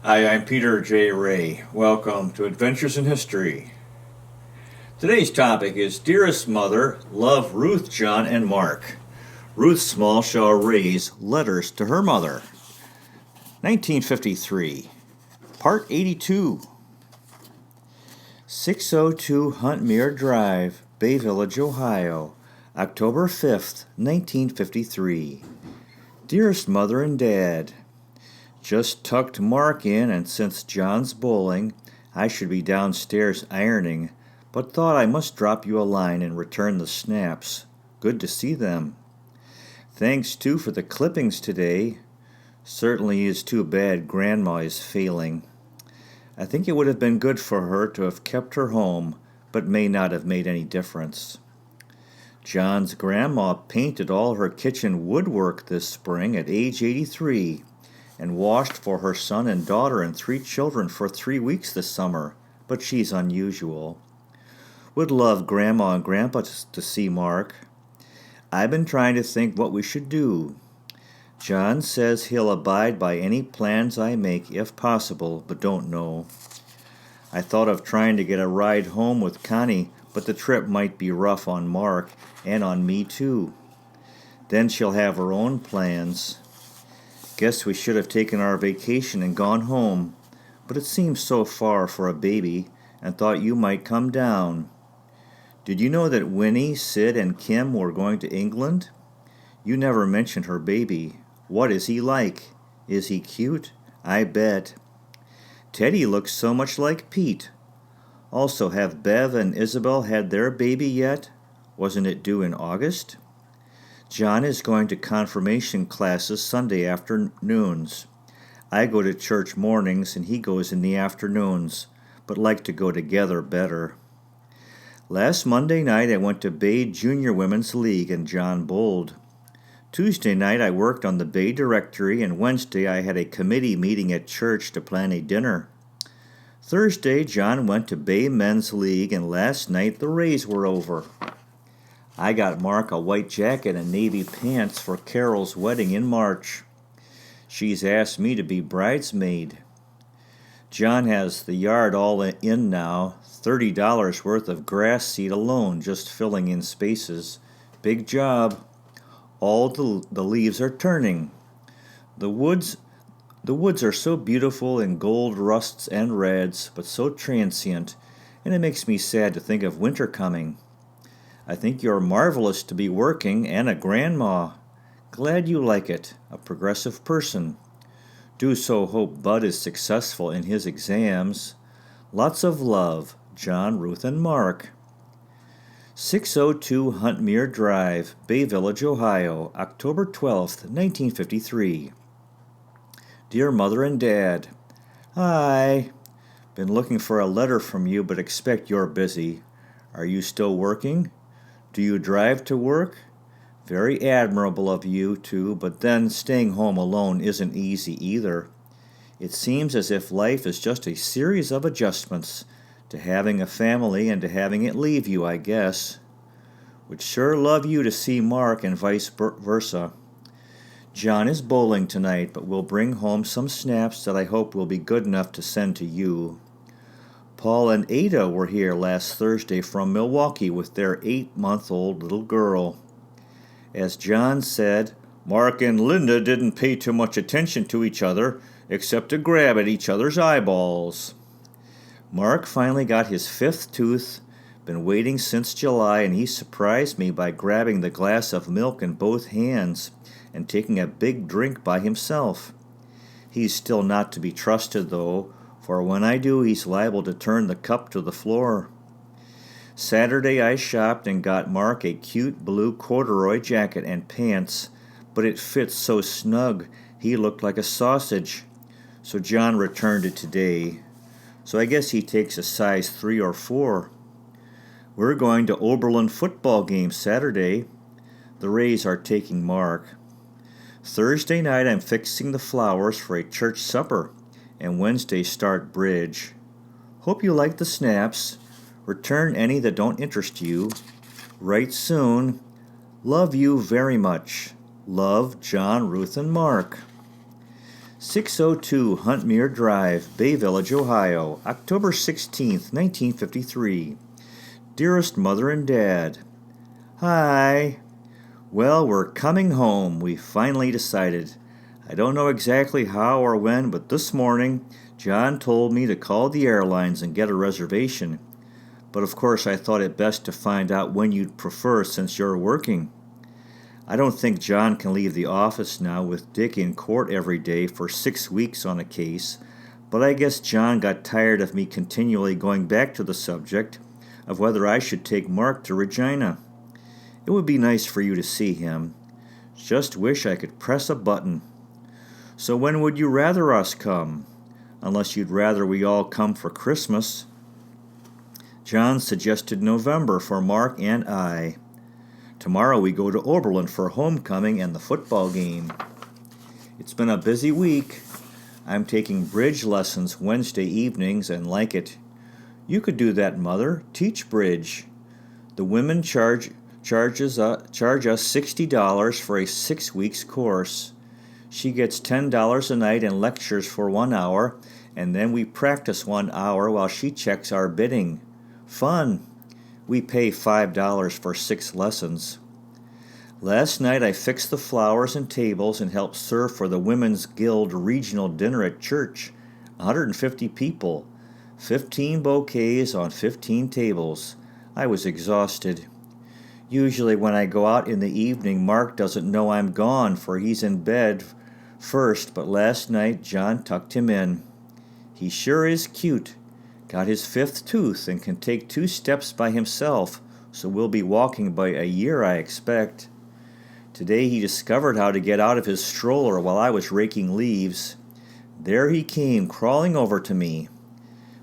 Hi, I'm Peter J. Ray. Welcome to Adventures in History. Today's topic is Dearest Mother, Love Ruth, John, and Mark. Ruth Smallshaw Ray's Letters to Her Mother. 1953. Part 82. 602 Huntmere Drive, Bay Village, Ohio, October 5th, 1953. Dearest Mother and Dad, just tucked Mark in, and since John's bowling, I should be downstairs ironing, but thought I must drop you a line and return the snaps. Good to see them. Thanks, too, for the clippings today. Certainly is too bad Grandma is failing. I think it would have been good for her to have kept her home, but may not have made any difference. John's grandma painted all her kitchen woodwork this spring at age 83, and washed for her son and daughter and 3 children for 3 weeks this summer, but she's unusual. Would love Grandma and Grandpa to see Mark. I've been trying to think what we should do. John says he'll abide by any plans I make if possible, but don't know. I thought of trying to get a ride home with Connie, but the trip might be rough on Mark and on me too. Then she'll have her own plans. Guess we should have taken our vacation and gone home, but it seems so far for a baby, and thought you might come down. Did you know that Winnie, Sid, and Kim were going to England? You never mentioned her baby. What is he like? Is he cute? I bet. Teddy looks so much like Pete. Also, have Bev and Isabel had their baby yet? Wasn't it due in August? John is going to confirmation classes Sunday afternoons. I go to church mornings and he goes in the afternoons, but like to go together better. Last Monday night I went to Bay Junior Women's League and John bowled. Tuesday night I worked on the Bay Directory, and Wednesday I had a committee meeting at church to plan a dinner. Thursday John went to Bay Men's League, and last night the Rays were over. I got Mark a white jacket and navy pants for Carol's wedding in March. She's asked me to be bridesmaid. John has the yard all in now, $30 worth of grass seed alone, just filling in spaces. Big job. All the leaves are turning. The woods are so beautiful in gold rusts and reds, but so transient, and it makes me sad to think of winter coming. I think you're marvelous to be working, and a grandma. Glad you like it, a progressive person. Do so hope Bud is successful in his exams. Lots of love, John, Ruth, and Mark. 602 Huntmere Drive, Bay Village, Ohio, October 12th, 1953. Dear Mother and Dad, Hi. Been looking for a letter from you, but expect you're busy. Are you still working? Do you drive to work? Very admirable of you, too, but then staying home alone isn't easy either. It seems as if life is just a series of adjustments to having a family and to having it leave you, I guess. Would sure love you to see Mark and vice versa. John is bowling tonight, but will bring home some snaps that I hope will be good enough to send to you. Paul and Ada were here last Thursday from Milwaukee with their 8-month-old little girl. As John said, Mark and Linda didn't pay too much attention to each other, except to grab at each other's eyeballs. Mark finally got his 5th tooth, been waiting since July, and he surprised me by grabbing the glass of milk in both hands and taking a big drink by himself. He's still not to be trusted, though, for when I do, he's liable to turn the cup to the floor. Saturday I shopped and got Mark a cute blue corduroy jacket and pants, but it fits so snug he looked like a sausage, so John returned it today. So I guess he takes a size 3 or 4. We're going to Oberlin football game Saturday. The Rays are taking Mark. Thursday night I'm fixing the flowers for a church supper, and Wednesday start bridge. Hope you like the snaps. Return any that don't interest you. Write soon. Love you very much. Love, John, Ruth, and Mark. 602 Huntmere Drive, Bay Village, Ohio, October 16th, 1953. Dearest Mother and Dad, Hi. Well, we're coming home, we finally decided. I don't know exactly how or when, but this morning, John told me to call the airlines and get a reservation. But of course, I thought it best to find out when you'd prefer since you're working. I don't think John can leave the office now with Dick in court every day for 6 weeks on a case, but I guess John got tired of me continually going back to the subject of whether I should take Mark to Regina. It would be nice for you to see him. Just wish I could press a button. So when would you rather us come? Unless you'd rather we all come for Christmas. John suggested November for Mark and I. Tomorrow we go to Oberlin for homecoming and the football game. It's been a busy week. I'm taking bridge lessons Wednesday evenings and like it. You could do that, Mother. Teach bridge. The women charge us $60 for a 6 weeks course. She gets $10 a night and lectures for 1 hour, and then we practice 1 hour while she checks our bidding. Fun. We pay $5 for 6 lessons. Last night I fixed the flowers and tables and helped serve for the Women's Guild regional dinner at church. 150 people. 15 bouquets on 15 tables. I was exhausted. Usually when I go out in the evening, Mark doesn't know I'm gone, for he's in bed first, but last night John tucked him in. He sure is cute. Got his 5th tooth and can take 2 steps by himself, so we'll be walking by a year, I expect. Today he discovered how to get out of his stroller while I was raking leaves. There he came, crawling over to me.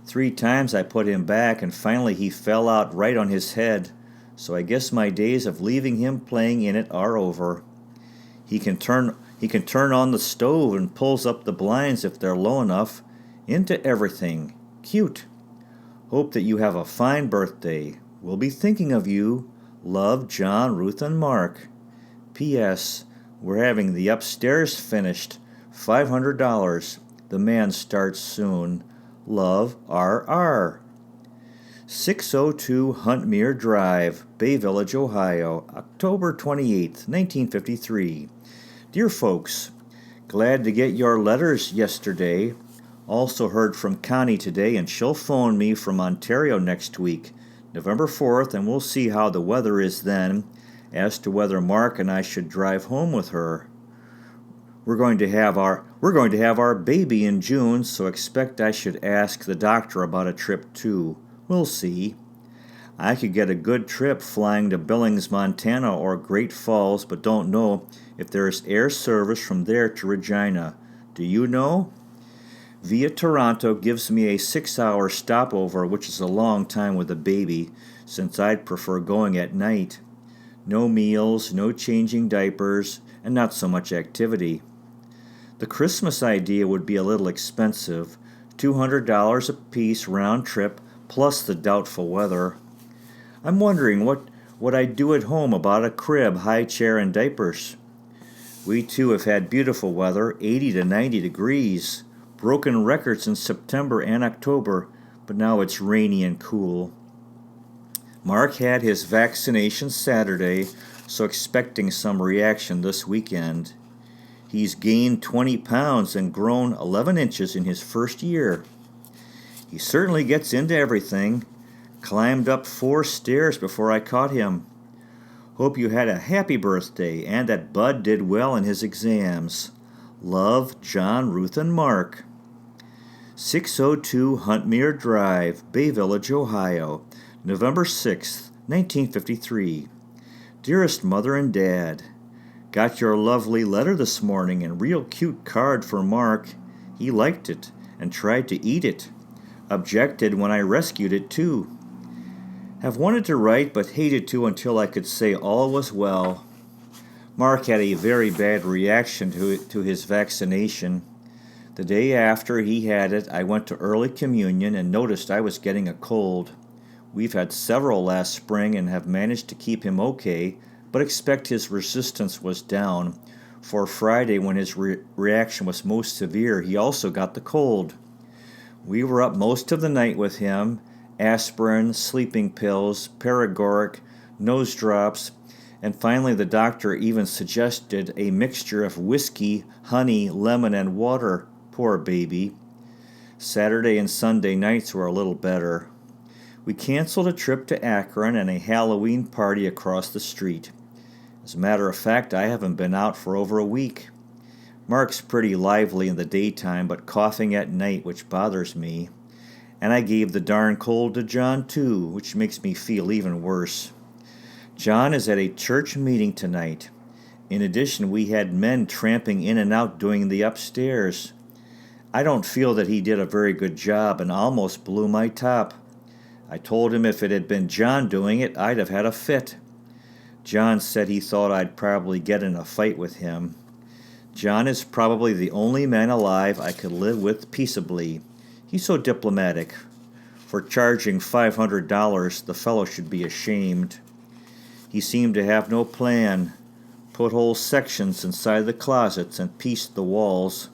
3 times I put him back, and finally he fell out right on his head, so I guess my days of leaving him playing in it are over. He can turn on the stove and pulls up the blinds if they're low enough. Into everything. Cute. Hope that you have a fine birthday. We'll be thinking of you. Love, John, Ruth, and Mark. P.S. We're having the upstairs finished. $500. The man starts soon. Love, R.R. 602 Huntmere Drive, Bay Village, Ohio, October 28th, 1953. Dear folks, glad to get your letters yesterday. Also heard from Connie today, and she'll phone me from Ontario next week, November 4th, and we'll see how the weather is then, as to whether Mark and I should drive home with her. We're going to have our baby in June, so expect I should ask the doctor about a trip too. We'll see. I could get a good trip flying to Billings, Montana or Great Falls, but don't know if there is air service from there to Regina. Do you know? Via Toronto gives me a 6-hour stopover, which is a long time with a baby, since I'd prefer going at night. No meals, no changing diapers, and not so much activity. The Christmas idea would be a little expensive, $200 a piece round trip, plus the doubtful weather. I'm wondering what I'd do at home about a crib, high chair, and diapers. We too have had beautiful weather, 80 to 90 degrees. Broken records in September and October, but now it's rainy and cool. Mark had his vaccination Saturday, so expecting some reaction this weekend. He's gained 20 pounds and grown 11 inches in his first year. He certainly gets into everything. Climbed up 4 stairs before I caught him. Hope you had a happy birthday and that Bud did well in his exams. Love, John, Ruth, and Mark. 602 Huntmere Drive, Bay Village, Ohio, November 6th, 1953. Dearest Mother and Dad, got your lovely letter this morning and real cute card for Mark. He liked it and tried to eat it. Objected when I rescued it too. Have wanted to write but hated to until I could say all was well. Mark had a very bad reaction to his vaccination. The day after he had it, I went to early communion and noticed I was getting a cold. We've had several last spring and have managed to keep him okay, but expect his resistance was down. for Friday when his reaction was most severe. He also got the cold. We were up most of the night with him, aspirin, sleeping pills, paregoric, nose drops, and finally the doctor even suggested a mixture of whiskey, honey, lemon, and water. Poor baby. Saturday and Sunday nights were a little better. We canceled a trip to Akron and a Halloween party across the street. As a matter of fact, I haven't been out for over a week. Mark's pretty lively in the daytime, but coughing at night, which bothers me. And I gave the darn cold to John, too, which makes me feel even worse. John is at a church meeting tonight. In addition, we had men tramping in and out doing the upstairs. I don't feel that he did a very good job and almost blew my top. I told him if it had been John doing it, I'd have had a fit. John said he thought I'd probably get in a fight with him. John is probably the only man alive I could live with peaceably. He's so diplomatic. For charging $500, the fellow should be ashamed. He seemed to have no plan. Put whole sections inside the closets and pieced the walls.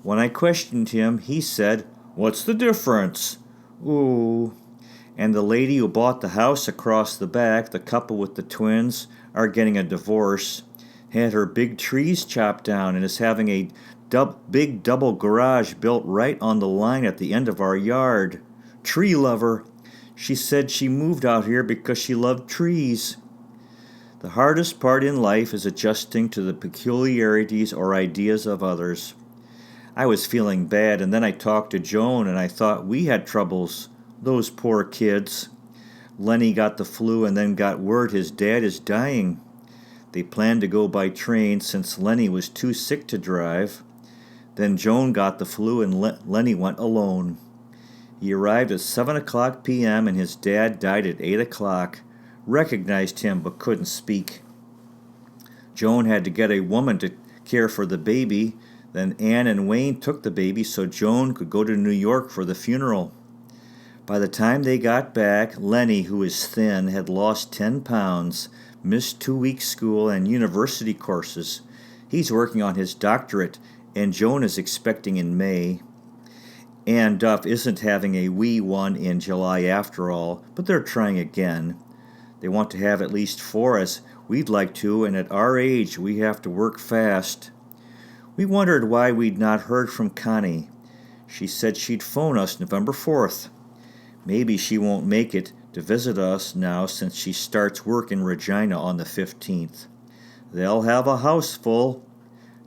When I questioned him, he said, "What's the difference?" Ooh. And the lady who bought the house across the back, the couple with the twins, are getting a divorce. Had her big trees chopped down and is having a big double garage built right on the line at the end of our yard. Tree lover. She said she moved out here because she loved trees. The hardest part in life is adjusting to the peculiarities or ideas of others. I was feeling bad, and then I talked to Joan, and I thought we had troubles. Those poor kids. Lenny got the flu and then got word his dad is dying. They planned to go by train since Lenny was too sick to drive. Then Joan got the flu and Lenny went alone. He arrived at 7 o'clock p.m. and his dad died at 8 o'clock. Recognized him but couldn't speak. Joan had to get a woman to care for the baby. Then Ann and Wayne took the baby so Joan could go to New York for the funeral. By the time they got back, Lenny, who is thin, had lost 10 pounds, missed 2 weeks school and university courses. He's working on his doctorate, and Joan is expecting in May. Ann Duff isn't having a wee one in July after all, but they're trying again. They want to have at least 4 as we'd like to, and at our age we have to work fast. We wondered why we'd not heard from Connie. She said she'd phone us November 4th. Maybe she won't make it to visit us now since she starts work in Regina on the 15th. They'll have a house full.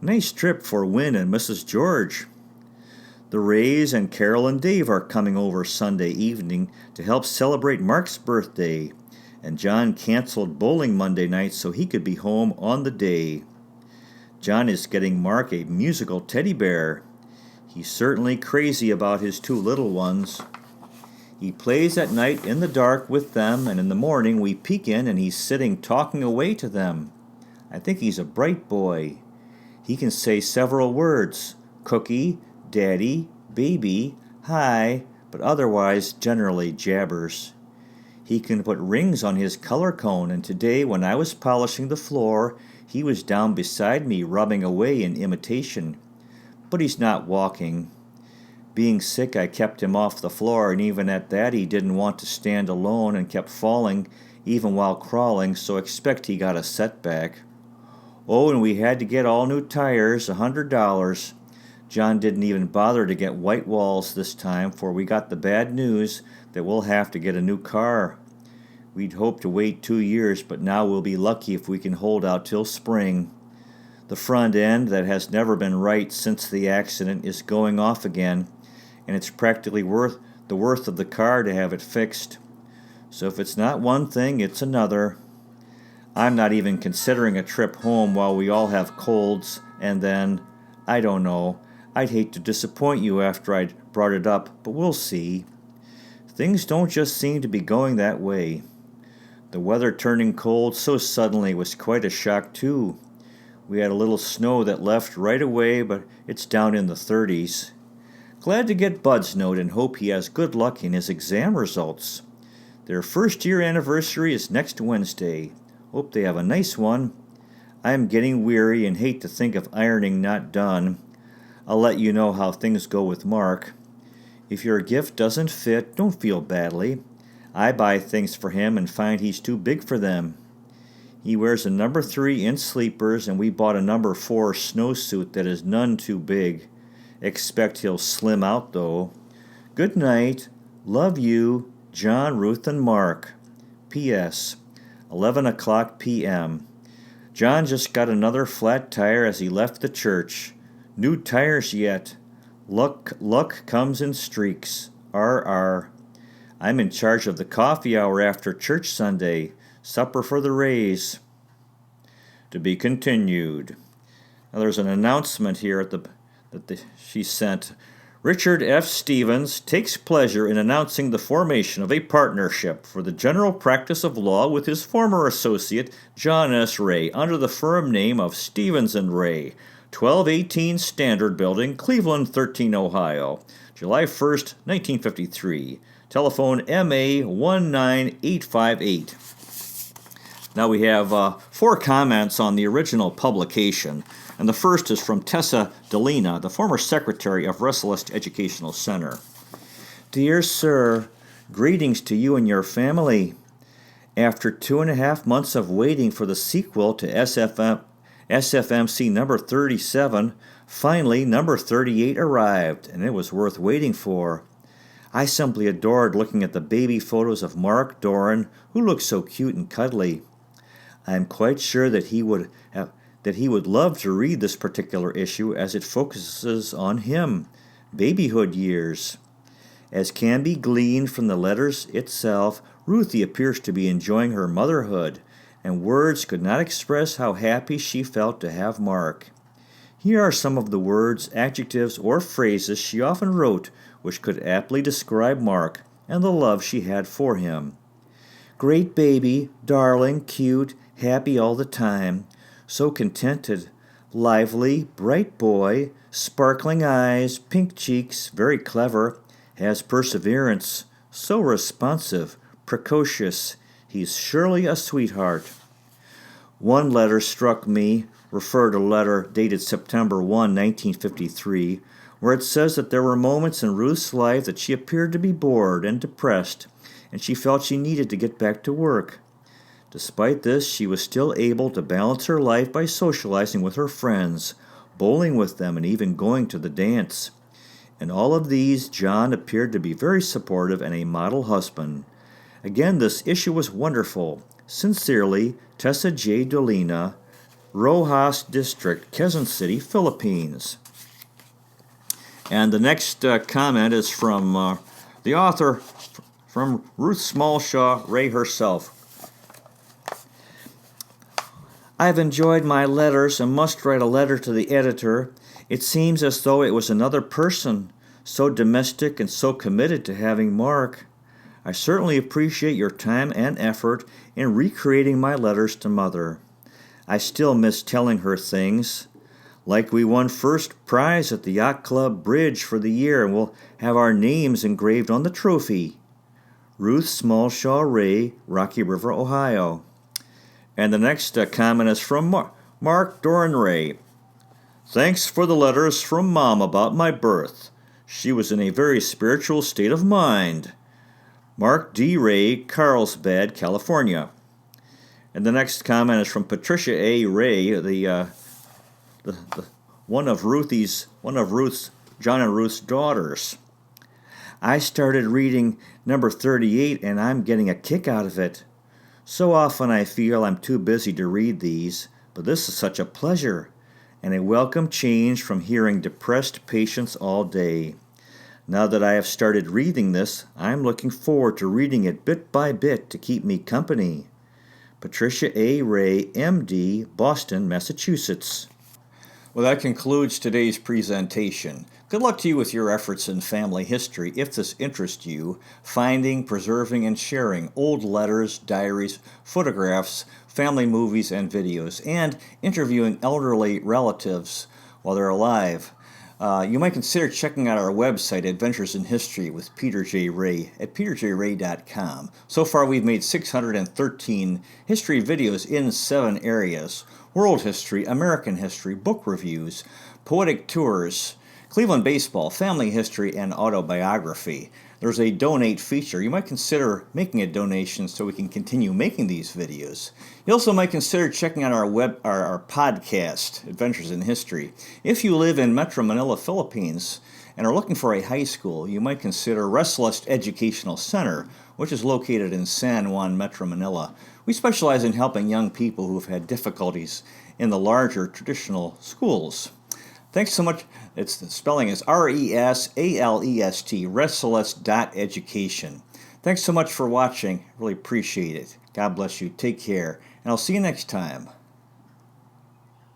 Nice trip for Win and Mrs. George. The Rays and Carol and Dave are coming over Sunday evening to help celebrate Mark's birthday, and John canceled bowling Monday night so he could be home on the day. John is getting Mark a musical teddy bear. He's certainly crazy about his 2 little ones. He plays at night in the dark with them, and in the morning we peek in and he's sitting talking away to them. I think he's a bright boy. He can say several words: cookie, daddy, baby, hi, but otherwise generally jabbers. He can put rings on his color cone, and today when I was polishing the floor, he was down beside me rubbing away in imitation. But he's not walking. Being sick, I kept him off the floor, and even at that he didn't want to stand alone and kept falling, even while crawling, so expect he got a setback. Oh, and we had to get all new tires, $100. John didn't even bother to get white walls this time, for we got the bad news that we'll have to get a new car. We'd hoped to wait 2 years, but now we'll be lucky if we can hold out till spring. The front end, that has never been right since the accident, is going off again, and it's practically the worth of the car to have it fixed. So if it's not one thing, it's another. I'm not even considering a trip home while we all have colds, and then, I don't know, I'd hate to disappoint you after I'd brought it up, but we'll see. Things don't just seem to be going that way. The weather turning cold so suddenly was quite a shock too. We had a little snow that left right away, but it's down in the 30s. Glad to get Bud's note and hope he has good luck in his exam results. Their first-year anniversary is next Wednesday. Hope they have a nice one. I am getting weary and hate to think of ironing not done. I'll let you know how things go with Mark. If your gift doesn't fit, don't feel badly. I buy things for him and find he's too big for them. He wears a number 3 inch sleepers, and we bought a number 4 snowsuit that is none too big. Expect he'll slim out, though. Good night. Love you, John, Ruth, and Mark. P.S. 11 o'clock p.m. John just got another flat tire as he left the church. New tires yet. Luck comes in streaks. R.R. I'm in charge of the coffee hour after church Sunday. Supper for the Rays. To be continued. Now there's an announcement here she sent. Richard F. Stevens takes pleasure in announcing the formation of a partnership for the general practice of law with his former associate, John S. Ray, under the firm name of Stevens & Ray, 1218 Standard Building, Cleveland 13, Ohio, July 1st, 1953. Telephone MA 19858. Now we have 4 comments on the original publication. And the first is from Tessa Delina, the former secretary of Restless Educational Center. Dear Sir, greetings to you and your family. After 2.5 months of waiting for the sequel to SFMC number 37, finally number 38 arrived, and it was worth waiting for. I simply adored looking at the baby photos of Mark Doran, who looked so cute and cuddly. I am quite sure that he would love to read this particular issue as it focuses on him, babyhood years. As can be gleaned from the letters itself, Ruthie appears to be enjoying her motherhood, and words could not express how happy she felt to have Mark. Here are some of the words, adjectives, or phrases she often wrote which could aptly describe Mark and the love she had for him. Great baby, darling, cute, happy all the time. So contented, lively, bright boy, sparkling eyes, pink cheeks, very clever, has perseverance, so responsive, precocious, he's surely a sweetheart. One letter struck me, referred to a letter dated September 1, 1953, where it says that there were moments in Ruth's life that she appeared to be bored and depressed, and she felt she needed to get back to work. Despite this, she was still able to balance her life by socializing with her friends, bowling with them, and even going to the dance. In all of these, John appeared to be very supportive and a model husband. Again, this issue was wonderful. Sincerely, Tessa J. Dolina, Rojas District, Quezon City, Philippines. And the next comment is from the author, from Ruth Smallshaw Ray herself. I've enjoyed my letters and must write a letter to the editor. It seems as though it was another person, so domestic and so committed to having Mark. I certainly appreciate your time and effort in recreating my letters to Mother. I still miss telling her things, like we won first prize at the Yacht Club Bridge for the year and we'll have our names engraved on the trophy. Ruth Smallshaw Ray, Rocky River, Ohio. And the next comment is from Mark Doran Ray. Thanks for the letters from Mom about my birth. She was in a very spiritual state of mind. Mark D. Ray, Carlsbad, California. And the next comment is from Patricia A. Ray, one of Ruth's John and Ruth's daughters. I started reading number 38 and I'm getting a kick out of it. So often I feel I'm too busy to read these, but this is such a pleasure and a welcome change from hearing depressed patients all day. Now that I have started reading this, I'm looking forward to reading it bit by bit to keep me company. Patricia A. Ray, M.D., Boston, Massachusetts. Well, that concludes today's presentation. Good luck to you with your efforts in family history. If this interests you, finding, preserving, and sharing old letters, diaries, photographs, family movies, and videos, and interviewing elderly relatives while they're alive. You might consider checking out our website, Adventures in History with Peter J. Ray, at peterjray.com. So far, we've made 613 history videos in 7 areas: world history, American history, book reviews, poetic tours, Cleveland baseball, family history, and autobiography. There's a donate feature. You might consider making a donation so we can continue making these videos. You also might consider checking out our podcast, Adventures in History. If you live in Metro Manila, Philippines, and are looking for a high school, you might consider Restless Educational Center, which is located in San Juan, Metro Manila. We specialize in helping young people who have had difficulties in the larger traditional schools. Thanks so much. The spelling is RESALEST, restless.education. Thanks so much for watching. Really appreciate it. God bless you. Take care. And I'll see you next time.